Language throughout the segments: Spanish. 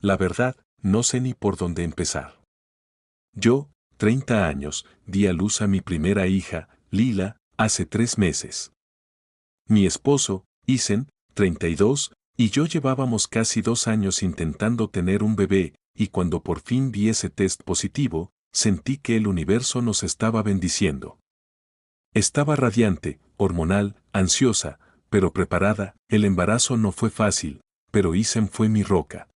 La verdad, no sé ni por dónde empezar. Yo, 30 años, di a luz a mi primera hija, Lila, hace 3 meses. Mi esposo, Isen, 32, y yo llevábamos casi 2 años intentando tener un bebé, y cuando por fin vi ese test positivo, sentí que el universo nos estaba bendiciendo. Estaba radiante, hormonal, ansiosa, pero preparada. El embarazo no fue fácil, pero Isen fue mi roca.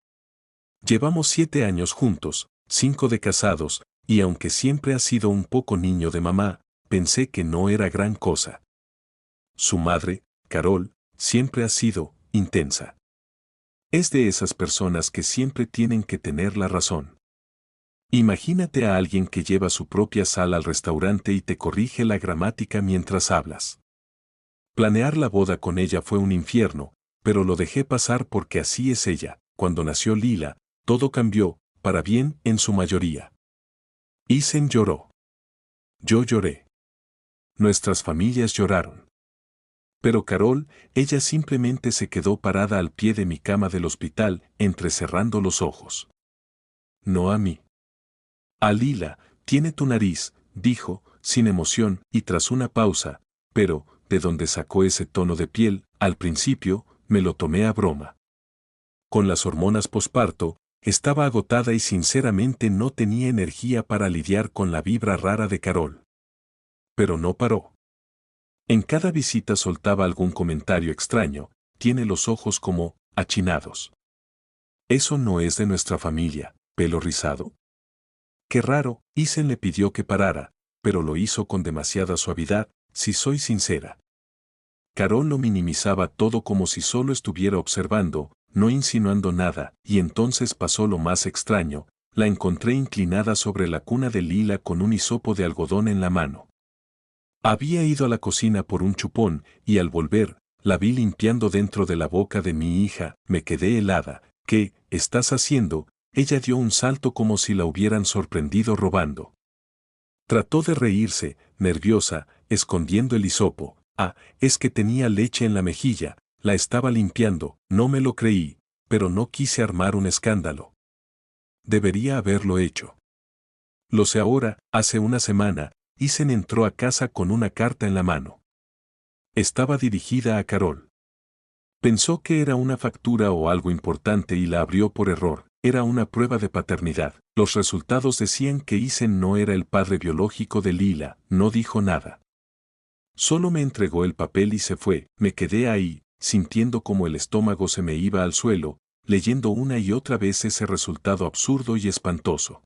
Llevamos 7 años juntos, 5 de casados, y aunque siempre ha sido un poco niño de mamá, pensé que no era gran cosa. Su madre, Carol, siempre ha sido intensa. Es de esas personas que siempre tienen que tener la razón. Imagínate a alguien que lleva su propia sal al restaurante y te corrige la gramática mientras hablas. Planear la boda con ella fue un infierno, pero lo dejé pasar porque así es ella. Cuando nació Lila, todo cambió, para bien en su mayoría. Isen lloró. Yo lloré. Nuestras familias lloraron. Pero Carol, ella simplemente se quedó parada al pie de mi cama del hospital, entrecerrando los ojos. No a mí. A Lila, tiene tu nariz, dijo, sin emoción, y tras una pausa, pero, ¿de dónde sacó ese tono de piel? Al principio, me lo tomé a broma. Con las hormonas posparto, estaba agotada y sinceramente no tenía energía para lidiar con la vibra rara de Carol. Pero no paró. En cada visita soltaba algún comentario extraño, tiene los ojos como achinados. Eso no es de nuestra familia, pelo rizado. Qué raro, Isen le pidió que parara, pero lo hizo con demasiada suavidad, si soy sincera. Carol lo minimizaba todo como si solo estuviera observando, no insinuando nada, y entonces pasó lo más extraño, la encontré inclinada sobre la cuna de Lila con un hisopo de algodón en la mano. Había ido a la cocina por un chupón, y al volver, la vi limpiando dentro de la boca de mi hija. Me quedé helada. ¿Qué estás haciendo? Ella dio un salto como si la hubieran sorprendido robando. Trató de reírse, nerviosa, escondiendo el hisopo. Ah, es que tenía leche en la mejilla, la estaba limpiando. No me lo creí, pero no quise armar un escándalo. Debería haberlo hecho. Lo sé ahora. Hace una semana, Isen entró a casa con una carta en la mano. Estaba dirigida a Carol. Pensó que era una factura o algo importante y la abrió por error. Era una prueba de paternidad. Los resultados decían que Isen no era el padre biológico de Lila. No dijo nada. Solo me entregó el papel y se fue. Me quedé ahí, sintiendo como el estómago se me iba al suelo, leyendo una y otra vez ese resultado absurdo y espantoso.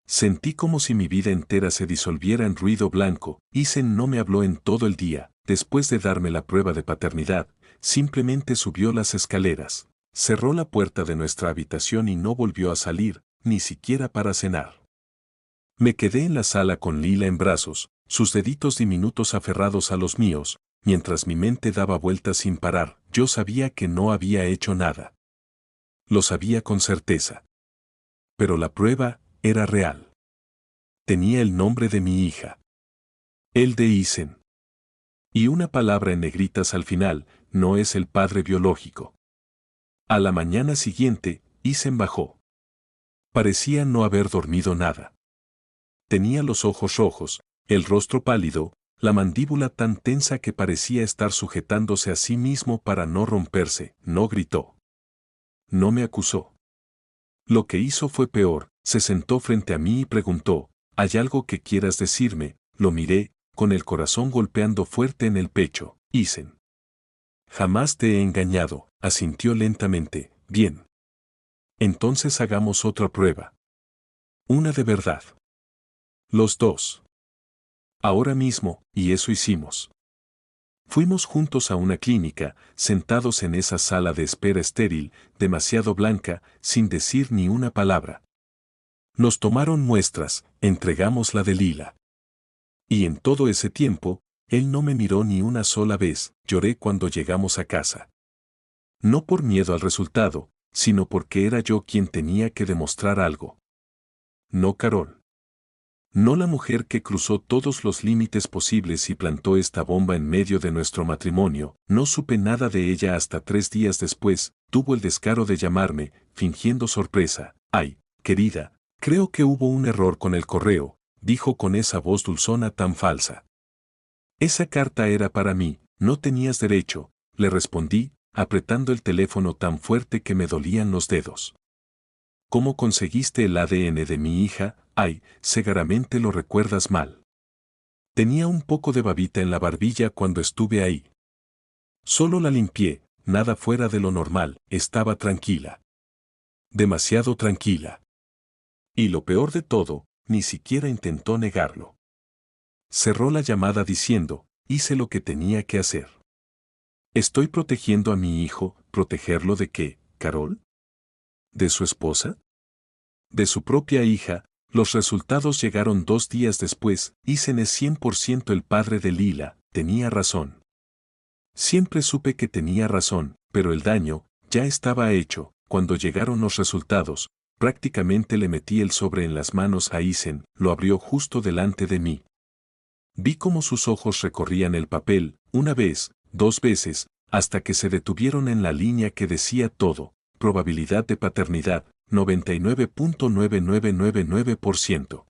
Sentí como si mi vida entera se disolviera en ruido blanco. Isen no me habló en todo el día. Después de darme la prueba de paternidad, simplemente subió las escaleras, cerró la puerta de nuestra habitación y no volvió a salir, ni siquiera para cenar. Me quedé en la sala con Lila en brazos, sus deditos diminutos aferrados a los míos, mientras mi mente daba vueltas sin parar. Yo sabía que no había hecho nada. Lo sabía con certeza. Pero la prueba era real. Tenía el nombre de mi hija. El de Isen. Y una palabra en negritas al final, no es el padre biológico. A la mañana siguiente, Isen bajó. Parecía no haber dormido nada. Tenía los ojos rojos, el rostro pálido, la mandíbula tan tensa que parecía estar sujetándose a sí mismo para no romperse. No gritó. No me acusó. Lo que hizo fue peor. Se sentó frente a mí y preguntó, ¿hay algo que quieras decirme? Lo miré, con el corazón golpeando fuerte en el pecho. Isen. Jamás te he engañado, asintió lentamente. Bien. Entonces hagamos otra prueba. Una de verdad. Los dos. Ahora mismo, y eso hicimos. Fuimos juntos a una clínica, sentados en esa sala de espera estéril, demasiado blanca, sin decir ni una palabra. Nos tomaron muestras, entregamos la de Lila. Y en todo ese tiempo, él no me miró ni una sola vez. Lloré cuando llegamos a casa. No por miedo al resultado, sino porque era yo quien tenía que demostrar algo. No Carol. No la mujer que cruzó todos los límites posibles y plantó esta bomba en medio de nuestro matrimonio. No supe nada de ella hasta 3 días después. Tuvo el descaro de llamarme, fingiendo sorpresa. Ay, querida, creo que hubo un error con el correo, dijo con esa voz dulzona tan falsa. Esa carta era para mí, no tenías derecho, le respondí, apretando el teléfono tan fuerte que me dolían los dedos. ¿Cómo conseguiste el ADN de mi hija? Ay, seguramente lo recuerdas mal. Tenía un poco de babita en la barbilla cuando estuve ahí. Solo la limpié, nada fuera de lo normal, estaba tranquila. Demasiado tranquila. Y lo peor de todo, ni siquiera intentó negarlo. Cerró la llamada diciendo, hice lo que tenía que hacer. ¿Estoy protegiendo a mi hijo? ¿Protegerlo de qué, Carol? ¿De su esposa? ¿De su propia hija? Los resultados llegaron 2 días después. Isen es 100% el padre de Lila, tenía razón. Siempre supe que tenía razón, pero el daño ya estaba hecho. Cuando llegaron los resultados, prácticamente le metí el sobre en las manos a Isen, lo abrió justo delante de mí. Vi cómo sus ojos recorrían el papel, una vez, 2 veces, hasta que se detuvieron en la línea que decía todo, probabilidad de paternidad, 99.9999%.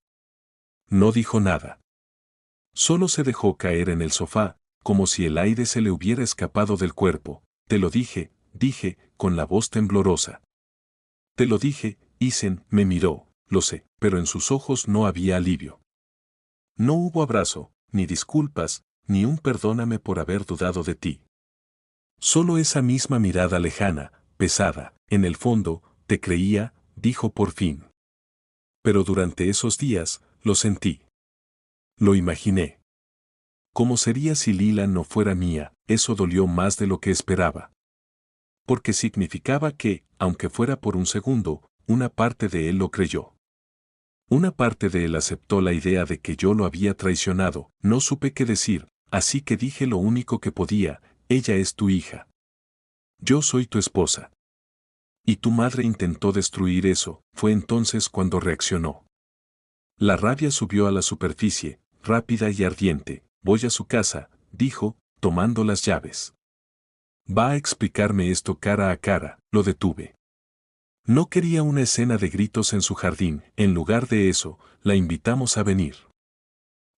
No dijo nada. Solo se dejó caer en el sofá, como si el aire se le hubiera escapado del cuerpo. Te lo dije, dije, con la voz temblorosa. Te lo dije, Isen me miró, lo sé, pero en sus ojos no había alivio. No hubo abrazo, ni disculpas, ni un perdóname por haber dudado de ti. Solo esa misma mirada lejana, pesada, en el fondo, te creía, dijo por fin. Pero durante esos días, lo sentí. Lo imaginé. ¿Cómo sería si Lila no fuera mía? Eso dolió más de lo que esperaba. Porque significaba que, aunque fuera por un segundo, una parte de él lo creyó. Una parte de él aceptó la idea de que yo lo había traicionado. No supe qué decir, así que dije lo único que podía, ella es tu hija. Yo soy tu esposa. Y tu madre intentó destruir eso, fue entonces cuando reaccionó. La rabia subió a la superficie, rápida y ardiente. Voy a su casa, dijo, tomando las llaves. Va a explicarme esto cara a cara, lo detuve. No quería una escena de gritos en su jardín, en lugar de eso, la invitamos a venir.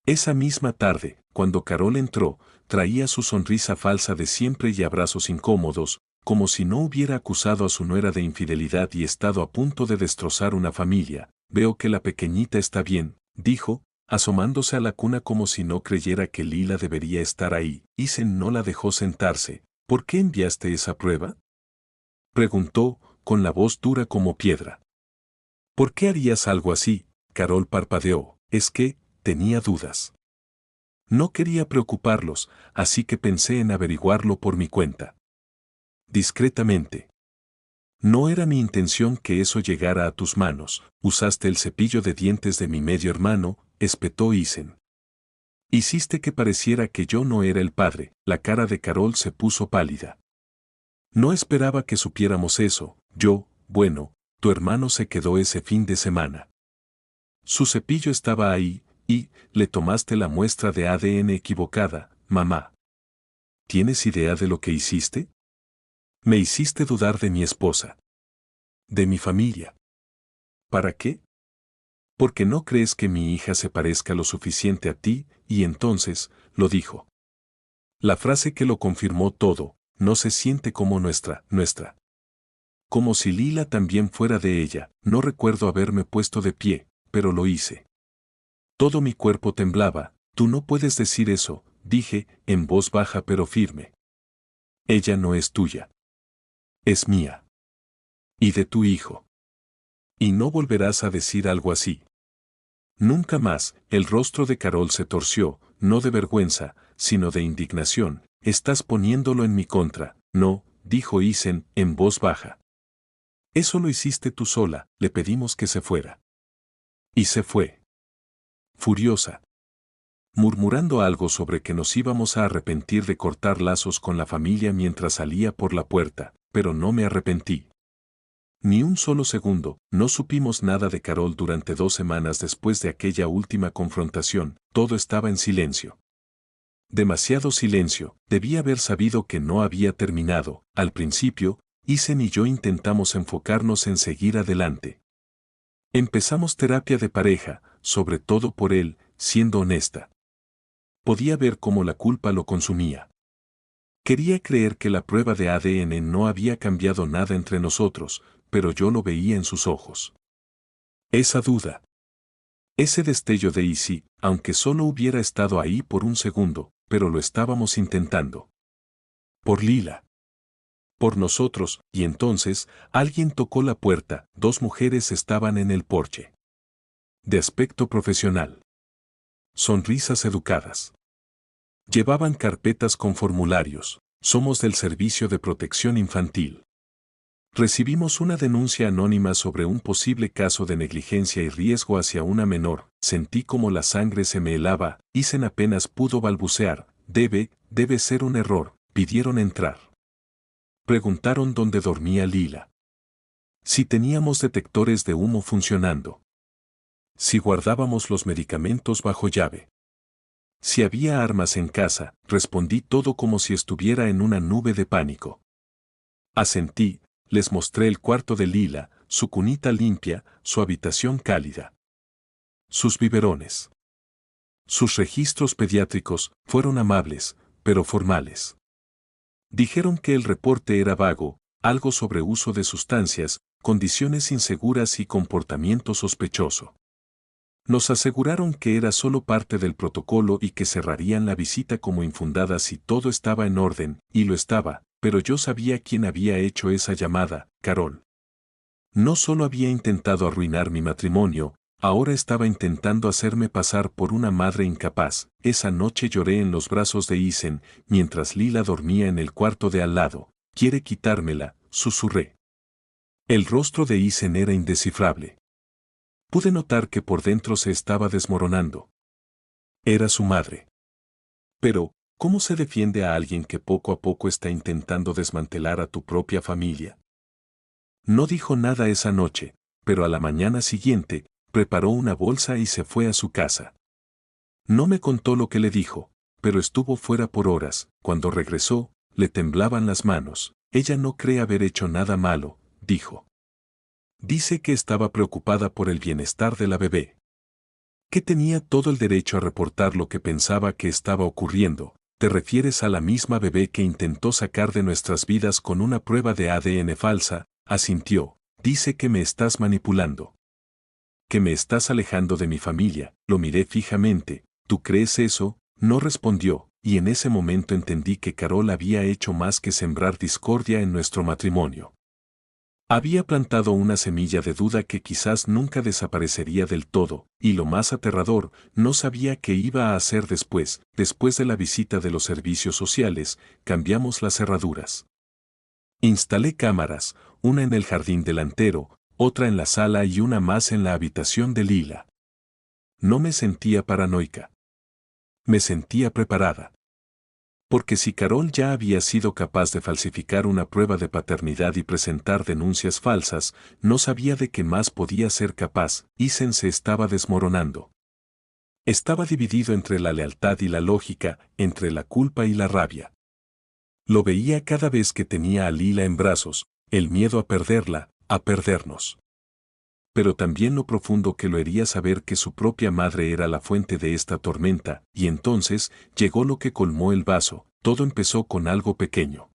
Esa misma tarde, cuando Carol entró, traía su sonrisa falsa de siempre y abrazos incómodos, como si no hubiera acusado a su nuera de infidelidad y estado a punto de destrozar una familia. Veo que la pequeñita está bien, dijo, asomándose a la cuna como si no creyera que Lila debería estar ahí. Isen no la dejó sentarse. ¿Por qué enviaste esa prueba? Preguntó, con la voz dura como piedra. ¿Por qué harías algo así? Carol parpadeó. Es que, tenía dudas. No quería preocuparlos, así que pensé en averiguarlo por mi cuenta. Discretamente. No era mi intención que eso llegara a tus manos. Usaste el cepillo de dientes de mi medio hermano, espetó Isen. Hiciste que pareciera que yo no era el padre. La cara de Carol se puso pálida. No esperaba que supiéramos eso. Bueno, tu hermano se quedó ese fin de semana. Su cepillo estaba ahí, y le tomaste la muestra de ADN equivocada, mamá. ¿Tienes idea de lo que hiciste? Me hiciste dudar de mi esposa. De mi familia. ¿Para qué? Porque no crees que mi hija se parezca lo suficiente a ti, y entonces, lo dijo. La frase que lo confirmó todo, no se siente como nuestra. Como si Lila también fuera de ella. No recuerdo haberme puesto de pie, pero lo hice. Todo mi cuerpo temblaba. Tú no puedes decir eso, dije, en voz baja pero firme. Ella no es tuya. Es mía. Y de tu hijo. Y no volverás a decir algo así. Nunca más. El rostro de Carol se torció, no de vergüenza, sino de indignación. Estás poniéndolo en mi contra. No, dijo Isen, en voz baja. Eso lo hiciste tú sola, le pedimos que se fuera. Y se fue. Furiosa. Murmurando algo sobre que nos íbamos a arrepentir de cortar lazos con la familia mientras salía por la puerta, pero no me arrepentí. Ni un solo segundo. No supimos nada de Carol durante 2 semanas después de aquella última confrontación. Todo estaba en silencio. Demasiado silencio. Debí haber sabido que no había terminado. Al principio, Isen y yo intentamos enfocarnos en seguir adelante. Empezamos terapia de pareja, sobre todo por él, siendo honesta. Podía ver cómo la culpa lo consumía. Quería creer que la prueba de ADN no había cambiado nada entre nosotros, pero yo lo veía en sus ojos. Esa duda. Ese destello de Isi, aunque solo hubiera estado ahí por un segundo, pero lo estábamos intentando. Por Lila. Por nosotros, y entonces, alguien tocó la puerta, 2 mujeres estaban en el porche. De aspecto profesional. Sonrisas educadas. Llevaban carpetas con formularios. Somos del Servicio de Protección Infantil. Recibimos una denuncia anónima sobre un posible caso de negligencia y riesgo hacia una menor. Sentí como la sangre se me helaba. Isen apenas pudo balbucear. Debe ser un error. Pidieron entrar. Preguntaron dónde dormía Lila. Si teníamos detectores de humo funcionando. Si guardábamos los medicamentos bajo llave. Si había armas en casa, respondí todo como si estuviera en una nube de pánico. Asentí, les mostré el cuarto de Lila, su cunita limpia, su habitación cálida. Sus biberones. Sus registros pediátricos fueron amables, pero formales. Dijeron que el reporte era vago, algo sobre uso de sustancias, condiciones inseguras y comportamiento sospechoso. Nos aseguraron que era solo parte del protocolo y que cerrarían la visita como infundada si todo estaba en orden, y lo estaba, pero yo sabía quién había hecho esa llamada, Carol. No solo había intentado arruinar mi matrimonio, ahora estaba intentando hacerme pasar por una madre incapaz. Esa noche lloré en los brazos de Isen, mientras Lila dormía en el cuarto de al lado. Quiere quitármela, susurré. El rostro de Isen era indescifrable. Pude notar que por dentro se estaba desmoronando. Era su madre. Pero, ¿cómo se defiende a alguien que poco a poco está intentando desmantelar a tu propia familia? No dijo nada esa noche, pero a la mañana siguiente, preparó una bolsa y se fue a su casa. No me contó lo que le dijo, pero estuvo fuera por horas. Cuando regresó, le temblaban las manos. Ella no cree haber hecho nada malo, dijo. Dice que estaba preocupada por el bienestar de la bebé. Que tenía todo el derecho a reportar lo que pensaba que estaba ocurriendo. ¿Te refieres a la misma bebé que intentó sacar de nuestras vidas con una prueba de ADN falsa? Asintió. Dice que me estás manipulando. Que me estás alejando de mi familia. Lo miré fijamente. ¿Tú crees eso? No respondió, y en ese momento entendí que Carol había hecho más que sembrar discordia en nuestro matrimonio. Había plantado una semilla de duda que quizás nunca desaparecería del todo, y lo más aterrador, no sabía qué iba a hacer después. Después de la visita de los servicios sociales, cambiamos las cerraduras. Instalé cámaras, una en el jardín delantero, otra en la sala y una más en la habitación de Lila. No me sentía paranoica. Me sentía preparada. Porque si Carol ya había sido capaz de falsificar una prueba de paternidad y presentar denuncias falsas, no sabía de qué más podía ser capaz. Isen se estaba desmoronando. Estaba dividido entre la lealtad y la lógica, entre la culpa y la rabia. Lo veía cada vez que tenía a Lila en brazos, el miedo a perderla, a perdernos. Pero también lo profundo que lo haría saber que su propia madre era la fuente de esta tormenta, y entonces llegó lo que colmó el vaso. Todo empezó con algo pequeño.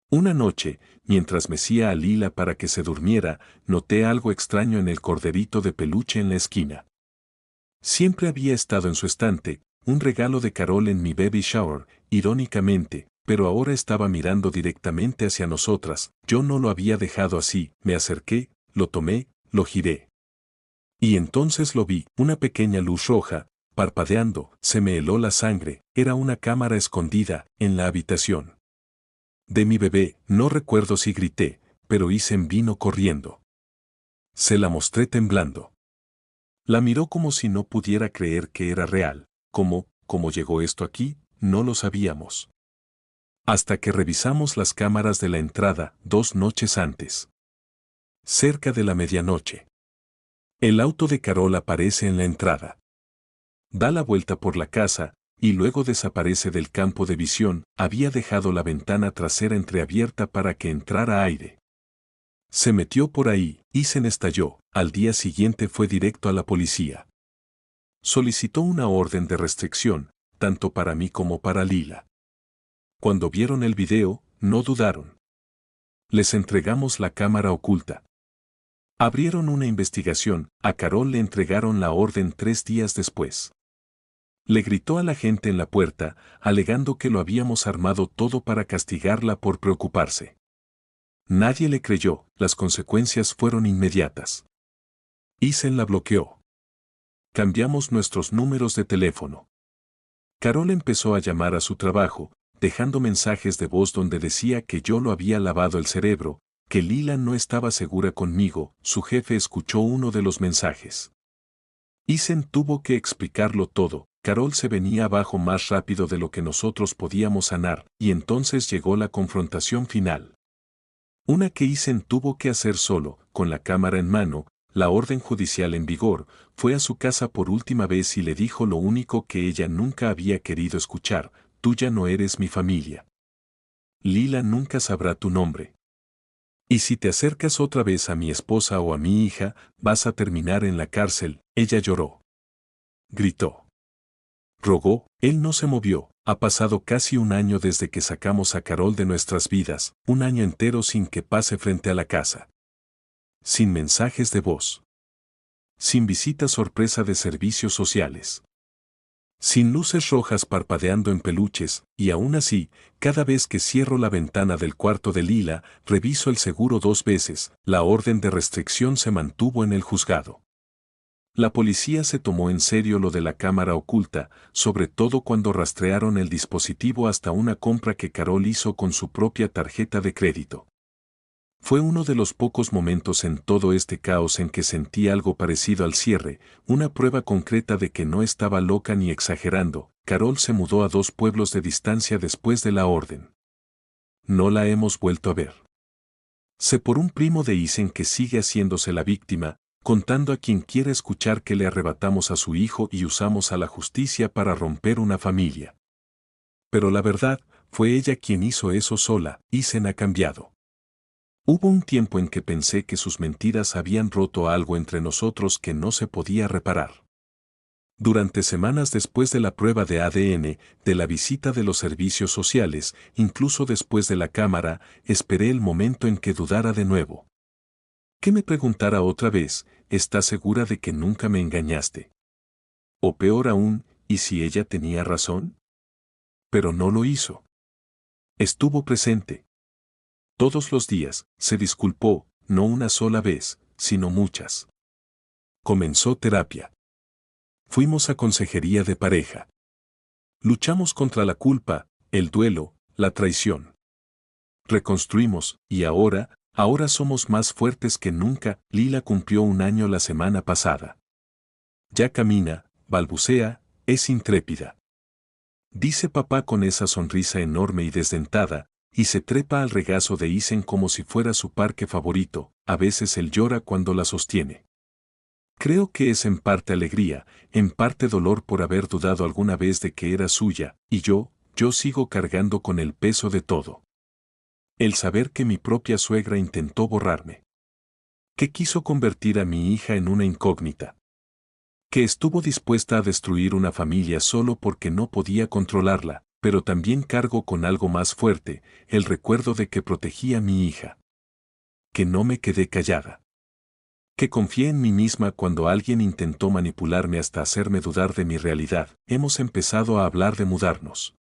Una noche, mientras mecía a Lila para que se durmiera, noté algo extraño en el corderito de peluche en la esquina. Siempre había estado en su estante, un regalo de Carol en mi baby shower, irónicamente, pero ahora estaba mirando directamente hacia nosotras. Yo no lo había dejado así. Me acerqué, lo tomé, lo giré. Y entonces lo vi, una pequeña luz roja, parpadeando. Se me heló la sangre. Era una cámara escondida, en la habitación de mi bebé. No recuerdo si grité, pero Isen vino corriendo. Se la mostré temblando. La miró como si no pudiera creer que era real. ¿Cómo llegó esto aquí? No lo sabíamos. Hasta que revisamos las cámaras de la entrada 2 noches antes. Cerca de la medianoche. El auto de Carol aparece en la entrada. Da la vuelta por la casa, y luego desaparece del campo de visión. Había dejado la ventana trasera entreabierta para que entrara aire. Se metió por ahí, Isen estalló. Al día siguiente fue directo a la policía. Solicitó una orden de restricción, tanto para mí como para Lila. Cuando vieron el video, no dudaron. Les entregamos la cámara oculta. Abrieron una investigación. A Carol le entregaron la orden 3 días después. Le gritó a la gente en la puerta, alegando que lo habíamos armado todo para castigarla por preocuparse. Nadie le creyó. Las consecuencias fueron inmediatas. Isen la bloqueó. Cambiamos nuestros números de teléfono. Carol empezó a llamar a su trabajo, dejando mensajes de voz donde decía que yo lo había lavado el cerebro, que Lila no estaba segura conmigo. Su jefe escuchó uno de los mensajes. Isen tuvo que explicarlo todo. Carol se venía abajo más rápido de lo que nosotros podíamos sanar, y entonces llegó la confrontación final. Una que Isen tuvo que hacer solo, con la cámara en mano, la orden judicial en vigor. Fue a su casa por última vez y le dijo lo único que ella nunca había querido escuchar: tú ya no eres mi familia. Lila nunca sabrá tu nombre. Y si te acercas otra vez a mi esposa o a mi hija, vas a terminar en la cárcel. Ella lloró. Gritó. Rogó. Él no se movió. Ha pasado casi un año desde que sacamos a Carol de nuestras vidas, un año entero sin que pase frente a la casa. Sin mensajes de voz. Sin visita sorpresa de servicios sociales. Sin luces rojas parpadeando en peluches, y aún así, cada vez que cierro la ventana del cuarto de Lila, reviso el seguro 2 veces. La orden de restricción se mantuvo en el juzgado. La policía se tomó en serio lo de la cámara oculta, sobre todo cuando rastrearon el dispositivo hasta una compra que Carol hizo con su propia tarjeta de crédito. Fue uno de los pocos momentos en todo este caos en que sentí algo parecido al cierre, una prueba concreta de que no estaba loca ni exagerando. Carol se mudó a 2 pueblos de distancia después de la orden. No la hemos vuelto a ver. Sé por un primo de Isen que sigue haciéndose la víctima, contando a quien quiera escuchar que le arrebatamos a su hijo y usamos a la justicia para romper una familia. Pero la verdad, fue ella quien hizo eso sola. Isen ha cambiado. Hubo un tiempo en que pensé que sus mentiras habían roto algo entre nosotros que no se podía reparar. Durante semanas después de la prueba de ADN, de la visita de los servicios sociales, incluso después de la cámara, esperé el momento en que dudara de nuevo. Que me preguntara otra vez: ¿estás segura de que nunca me engañaste? O peor aún, ¿y si ella tenía razón? Pero no lo hizo. Estuvo presente. Todos los días, se disculpó, no una sola vez, sino muchas. Comenzó terapia. Fuimos a consejería de pareja. Luchamos contra la culpa, el duelo, la traición. Reconstruimos, y ahora somos más fuertes que nunca. Lila cumplió 1 año la semana pasada. Ya camina, balbucea, es intrépida. Dice papá con esa sonrisa enorme y desdentada, y se trepa al regazo de Isen como si fuera su parque favorito. A veces él llora cuando la sostiene. Creo que es en parte alegría, en parte dolor por haber dudado alguna vez de que era suya, y yo sigo cargando con el peso de todo. El saber que mi propia suegra intentó borrarme. Que quiso convertir a mi hija en una incógnita. Que estuvo dispuesta a destruir una familia solo porque no podía controlarla. Pero también cargo con algo más fuerte, el recuerdo de que protegí a mi hija. Que no me quedé callada. Que confié en mí misma cuando alguien intentó manipularme hasta hacerme dudar de mi realidad. Hemos empezado a hablar de mudarnos.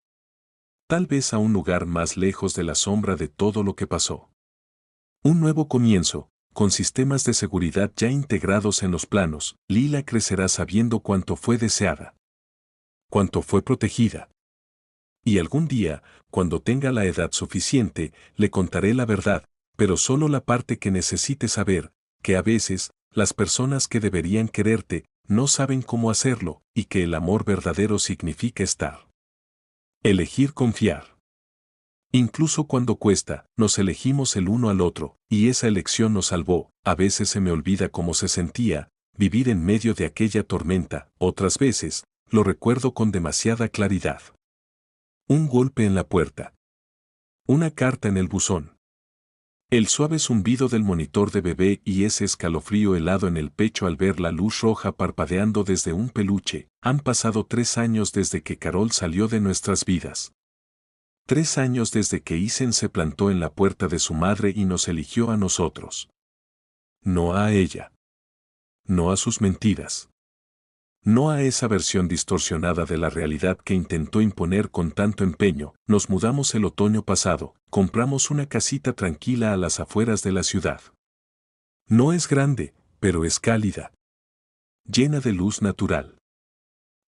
Tal vez a un lugar más lejos de la sombra de todo lo que pasó. Un nuevo comienzo, con sistemas de seguridad ya integrados en los planos. Lila crecerá sabiendo cuánto fue deseada. Cuánto fue protegida. Y algún día, cuando tenga la edad suficiente, le contaré la verdad, pero solo la parte que necesite saber, que a veces, las personas que deberían quererte, no saben cómo hacerlo, y que el amor verdadero significa estar. Elegir confiar. Incluso cuando cuesta, nos elegimos el uno al otro, y esa elección nos salvó. A veces se me olvida cómo se sentía, vivir en medio de aquella tormenta. Otras veces, Lo recuerdo con demasiada claridad. Un golpe en la puerta. Una carta en el buzón. El suave zumbido del monitor de bebé y ese escalofrío helado en el pecho al ver la luz roja parpadeando desde un peluche. Han pasado 3 años desde que Carol salió de nuestras vidas. 3 años desde que Isen se plantó en la puerta de su madre y nos eligió a nosotros. No a ella. No a sus mentiras. No a esa versión distorsionada de la realidad que intentó imponer con tanto empeño. Nos mudamos el otoño pasado, compramos una casita tranquila a las afueras de la ciudad. No es grande, pero es cálida. Llena de luz natural.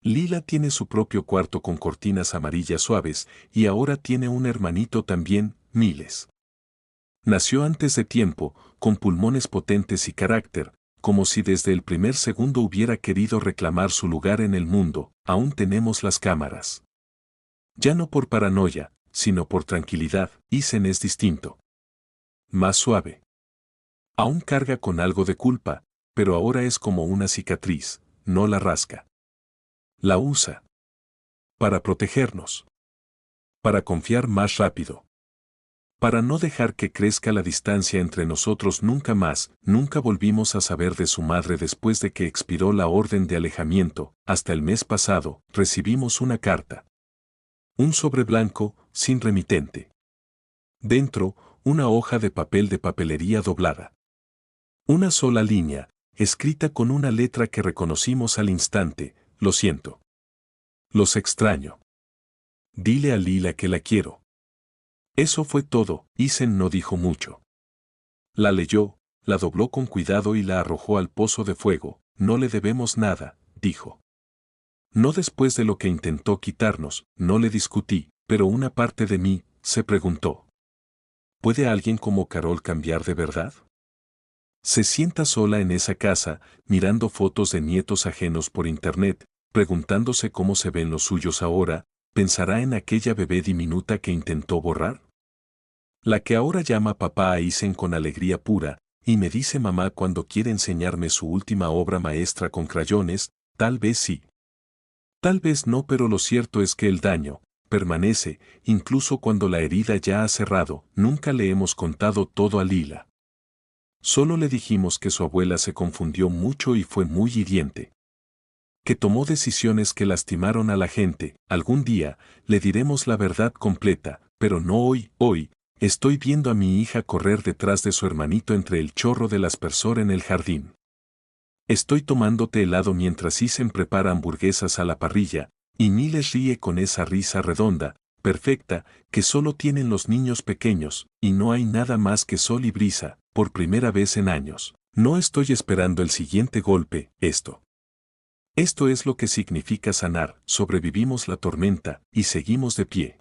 Lila tiene su propio cuarto con cortinas amarillas suaves y ahora tiene un hermanito también, Miles. Nació antes de tiempo, con pulmones potentes y carácter, como si desde el primer segundo hubiera querido reclamar su lugar en el mundo. Aún tenemos las cámaras. Ya no por paranoia, sino por tranquilidad. Isen es distinto. Más suave. Aún carga con algo de culpa, pero ahora es como una cicatriz, no la rasca. La usa. Para protegernos. Para confiar más rápido. Para no dejar que crezca la distancia entre nosotros nunca más. Nunca volvimos a saber de su madre después de que expiró la orden de alejamiento. Hasta el mes pasado, recibimos una carta. Un sobre blanco, sin remitente. Dentro, una hoja de papel de papelería doblada. Una sola línea, escrita con una letra que reconocimos al instante: lo siento. Los extraño. Dile a Lila que la quiero. Eso fue todo. Isen no dijo mucho. La leyó, la dobló con cuidado y la arrojó al pozo de fuego. No le debemos nada, dijo. No después de lo que intentó quitarnos. No le discutí, pero una parte de mí se preguntó: ¿puede alguien como Carol cambiar de verdad? Se sienta sola en esa casa, mirando fotos de nietos ajenos por internet, preguntándose cómo se ven los suyos ahora. ¿Pensará en aquella bebé diminuta que intentó borrar? La que ahora llama papá a Isen con alegría pura, y me dice mamá cuando quiere enseñarme su última obra maestra con crayones. Tal vez sí. Tal vez no, pero lo cierto es que el daño permanece, incluso cuando la herida ya ha cerrado. Nunca le hemos contado todo a Lila. Solo le dijimos que su abuela se confundió mucho y fue muy hiriente. Que tomó decisiones que lastimaron a la gente. Algún día le diremos la verdad completa, pero no hoy. Hoy estoy viendo a mi hija correr detrás de su hermanito entre el chorro del aspersor en el jardín. Estoy tomándote helado mientras Isen prepara hamburguesas a la parrilla, y Miles ríe con esa risa redonda, perfecta, que solo tienen los niños pequeños, y no hay nada más que sol y brisa. Por primera vez en años, no estoy esperando el siguiente golpe. Esto es lo que significa sanar. Sobrevivimos la tormenta y seguimos de pie.